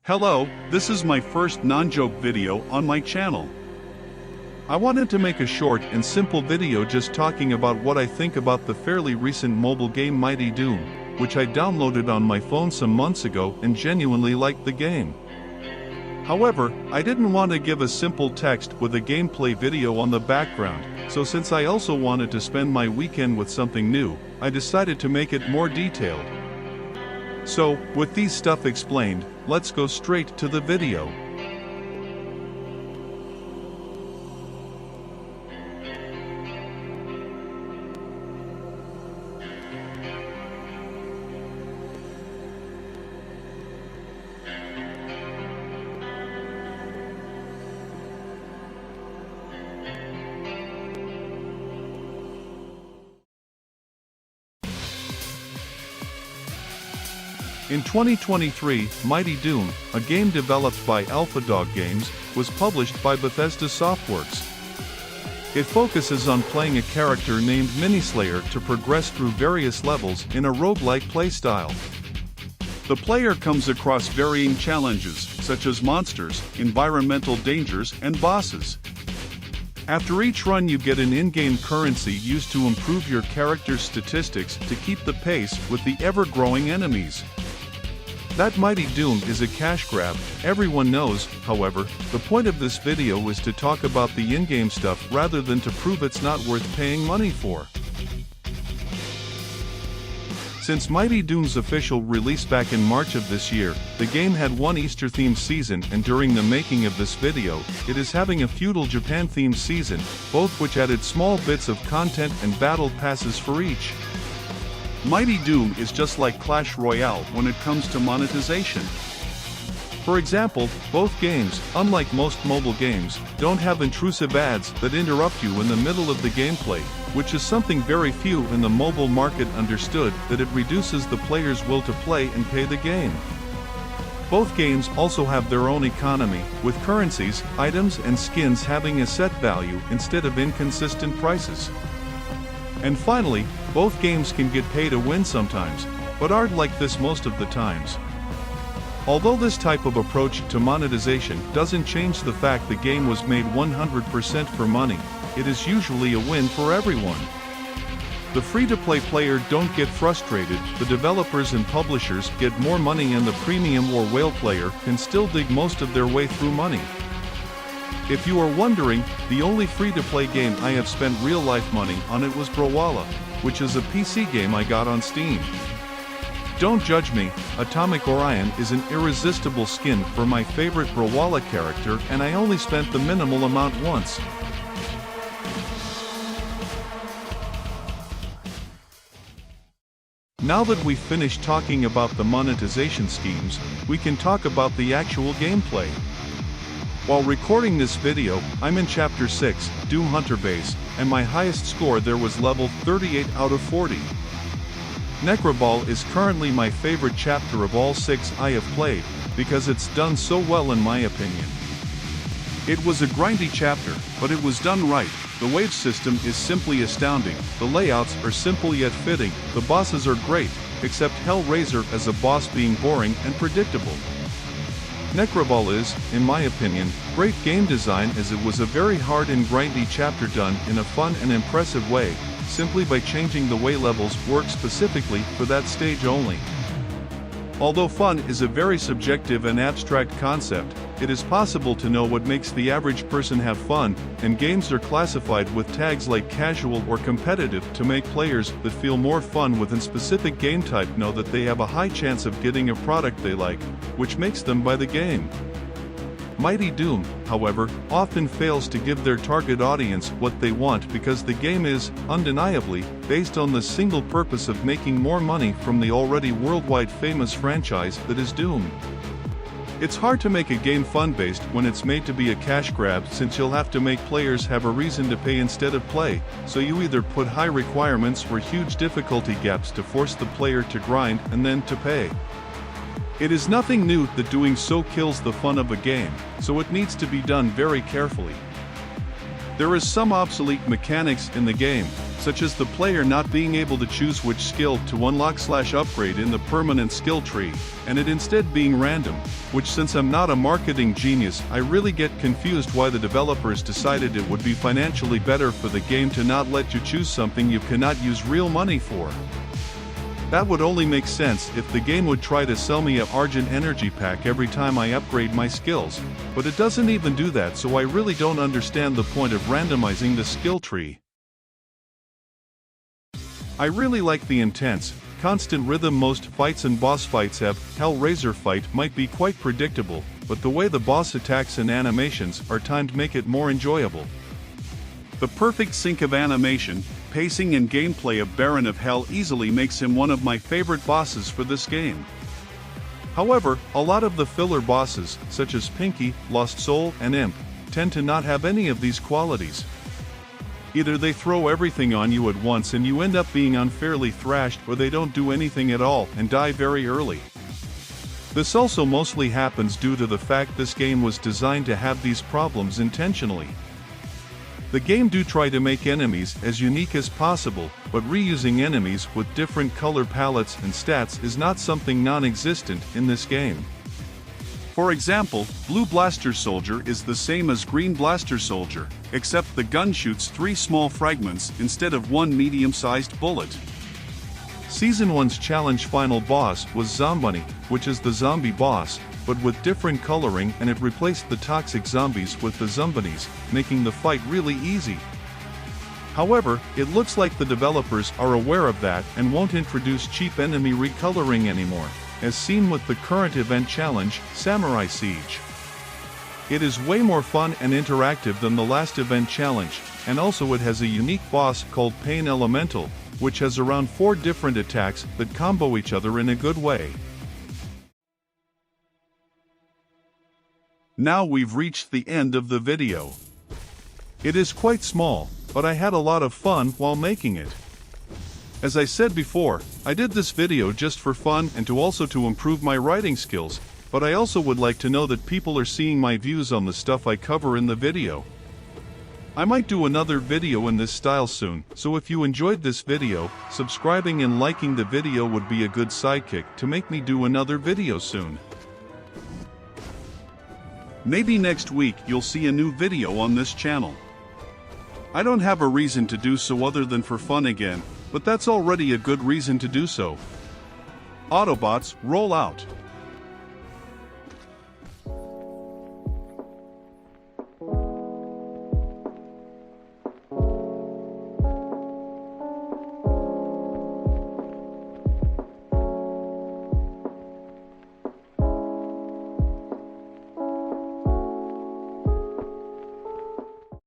Hello, this is my first non-joke video on my channel. I wanted to make a short and simple video just talking about what I think about the fairly recent mobile game Mighty Doom, which I downloaded on my phone some months ago and genuinely liked the game. However, I didn't want to give a simple text with a gameplay video on the background, so since I also wanted to spend my weekend with something new, I decided to make it more detailed. So, with these stuff explained, let's go straight to the video. In 2023, Mighty Doom, a game developed by AlphaDog Games, was published by Bethesda Softworks. It focuses on playing a character named Minislayer to progress through various levels in a roguelike playstyle. The player comes across varying challenges, such as monsters, environmental dangers, and bosses. After each run you get an in-game currency used to improve your character's statistics to keep the pace with the ever-growing enemies. That Mighty Doom is a cash grab, everyone knows. However, the point of this video is to talk about the in-game stuff rather than to prove it's not worth paying money for. Since Mighty Doom's official release back in March of this year, the game had one Easter-themed season, and during the making of this video, it is having a feudal Japan-themed season, both which added small bits of content and battle passes for each. Mighty Doom is just like Clash Royale when it comes to monetization. For example, both games, unlike most mobile games, don't have intrusive ads that interrupt you in the middle of the gameplay, which is something very few in the mobile market understood, that it reduces the player's will to play and pay the game. Both games also have their own economy, with currencies, items and skins having a set value instead of inconsistent prices. And finally, both games can get pay to win sometimes, but aren't like this most of the times. Although this type of approach to monetization doesn't change the fact the game was made 100% for money, it is usually a win for everyone. The free-to-play player don't get frustrated, the developers and publishers get more money, and the premium or whale player can still dig most of their way through money. If you are wondering, the only free-to-play game I have spent real-life money on it was Brawlhalla, which is a PC game I got on Steam. Don't judge me, Atomic Orion is an irresistible skin for my favorite Brawlhalla character, and I only spent the minimal amount once. Now that we've finished talking about the monetization schemes, we can talk about the actual gameplay. While recording this video, I'm in Chapter 6, Doom Hunter Base, and my highest score there was level 38 out of 40. Necroball is currently my favorite chapter of all 6 I have played, because it's done so well in my opinion. It was a grindy chapter, but it was done right. The wave system is simply astounding, the layouts are simple yet fitting, the bosses are great, except Hellraiser as a boss being boring and predictable. Necroball is, in my opinion, great game design, as it was a very hard and grindy chapter done in a fun and impressive way, simply by changing the way levels work specifically for that stage only. Although fun is a very subjective and abstract concept, it is possible to know what makes the average person have fun, and games are classified with tags like casual or competitive to make players that feel more fun within specific game type know that they have a high chance of getting a product they like, which makes them buy the game. Mighty Doom, however, often fails to give their target audience what they want because the game is, undeniably, based on the single purpose of making more money from the already worldwide famous franchise that is Doom. It's hard to make a game fun-based when it's made to be a cash grab, since you'll have to make players have a reason to pay instead of play, so you either put high requirements or huge difficulty gaps to force the player to grind and then to pay. It is nothing new that doing so kills the fun of a game, so it needs to be done very carefully. There is some obsolete mechanics in the game, such as the player not being able to choose which skill to unlock/upgrade in the permanent skill tree, and it instead being random, which, since I'm not a marketing genius, I really get confused why the developers decided it would be financially better for the game to not let you choose something you cannot use real money for. That would only make sense if the game would try to sell me a Argent energy pack every time I upgrade my skills, but it doesn't even do that, so I really don't understand the point of randomizing the skill tree. I really like the intense, constant rhythm most fights and boss fights have. Hellraiser fight might be quite predictable, but the way the boss attacks and animations are timed make it more enjoyable. The perfect sync of animation, pacing and gameplay of Baron of Hell easily makes him one of my favorite bosses for this game. However, a lot of the filler bosses, such as Pinky, Lost Soul, and Imp, tend to not have any of these qualities. Either they throw everything on you at once and you end up being unfairly thrashed, or they don't do anything at all and die very early. This also mostly happens due to the fact this game was designed to have these problems intentionally. The game do try to make enemies as unique as possible, but reusing enemies with different color palettes and stats is not something non-existent in this game. For example, Blue Blaster Soldier is the same as Green Blaster Soldier, except the gun shoots 3 small fragments instead of 1 medium-sized bullet. Season 1's challenge final boss was Zombunny, which is the zombie boss, but with different coloring, and it replaced the toxic zombies with the Zumbunnies, making the fight really easy. However, it looks like the developers are aware of that and won't introduce cheap enemy recoloring anymore, as seen with the current event challenge, Samurai Siege. It is way more fun and interactive than the last event challenge, and also it has a unique boss called Pain Elemental, which has around 4 different attacks that combo each other in a good way. Now we've reached the end of the video. It is quite small, but I had a lot of fun while making it. As I said before, I did this video just for fun and to improve my writing skills, but I also would like to know that people are seeing my views on the stuff I cover in the video. I might do another video in this style soon, so if you enjoyed this video, subscribing and liking the video would be a good sidekick to make me do another video soon. Maybe next week you'll see a new video on this channel. I don't have a reason to do so other than for fun again, but that's already a good reason to do so. Autobots, roll out.